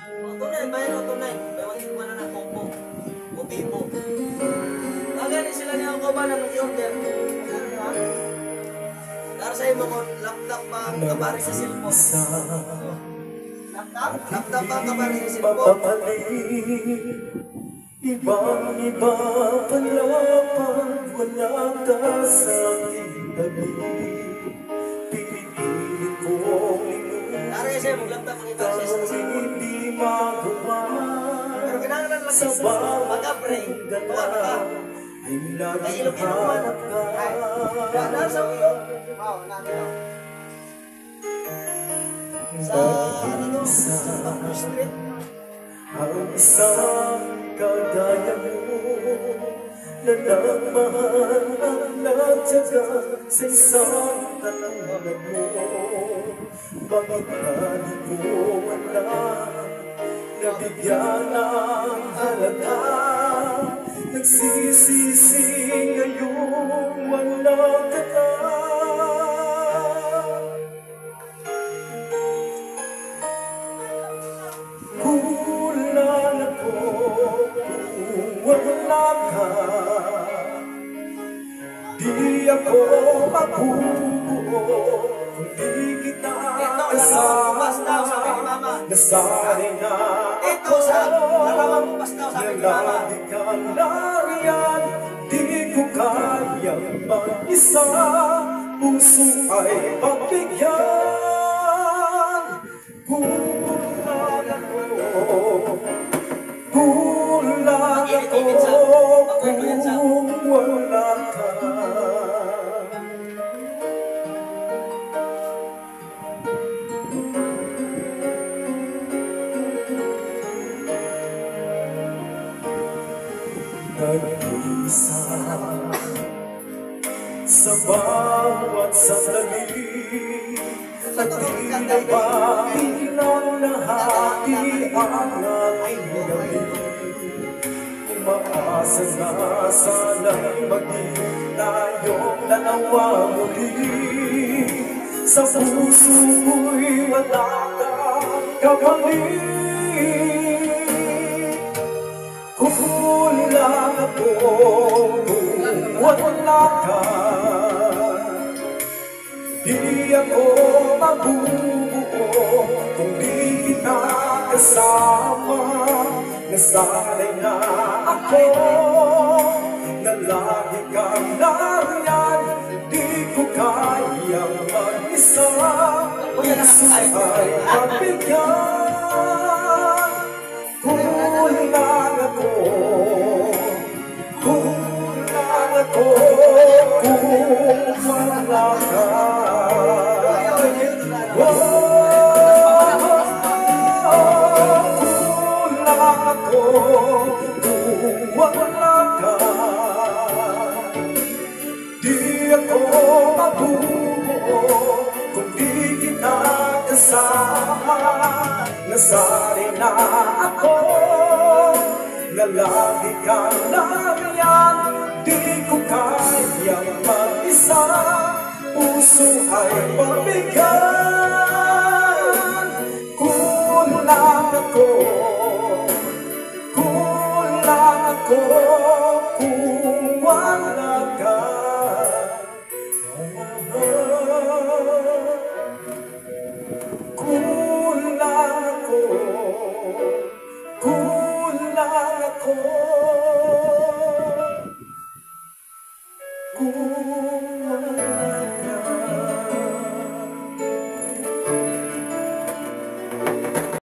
Tunay, bayan o tunay. Bayan ko na na combo. O tipo. Naganin sila niya ako ba na nag-order. Para sa imo ko, laptop pa ang kabari sa cellphone. Laptop pa ang kabari sa cellphone. Ibang-iba palapan, wala ka sa aking tabi. Pinipilit kong limutin Nari siya, mag-laptop ang iba siya sa cellphone. hindi magawa. Pero kinakalan lang Sa siya. Mag-upgrade. bawat ay laging hanap ka. Nari sa uyo. Oo, nari sa ano, sa Baco Street. Ang isang kagaya mo na nagmahal at nagtyaga sa isang katulad mo. Bakit hindi ko alam na bigyan ng halaga? Nagsisisi ngayon wala ka na. Kulang ako kung wala ka. Di ako mabubuo kung di kita kasama. Sabi ni Mama. Nasanay na Ito sa larawan mo pastaw, sabi ni Mama. lagi kang nariyan. Di ko kayang mag-isa. Puso ay pagbigyan. Kulang ako kung wala ka. Nag-isa sa bawat sandali at di na ba pinanahati ang aking gabi. Umaasa na sana'y maging tayong dalawa muli. Sa puso ko'y wala kang kapalit. Kukulang ako kung wala ka. Di ako mabubuo kung di kita kasama. Nasanay na ako na lagi kang nariyan. Di ko kayang mag-isa. Puso ay pagbigyan. Kulang ako kung wala ka. Kung wala ka, di ako mabubuo kung di kita kasama. Nasanay na ako na lagi kang nariyan. Di ko kayang mag-isa. Puso ay pagbigyan. Kulang ako kung wala ka. Kulang ako kung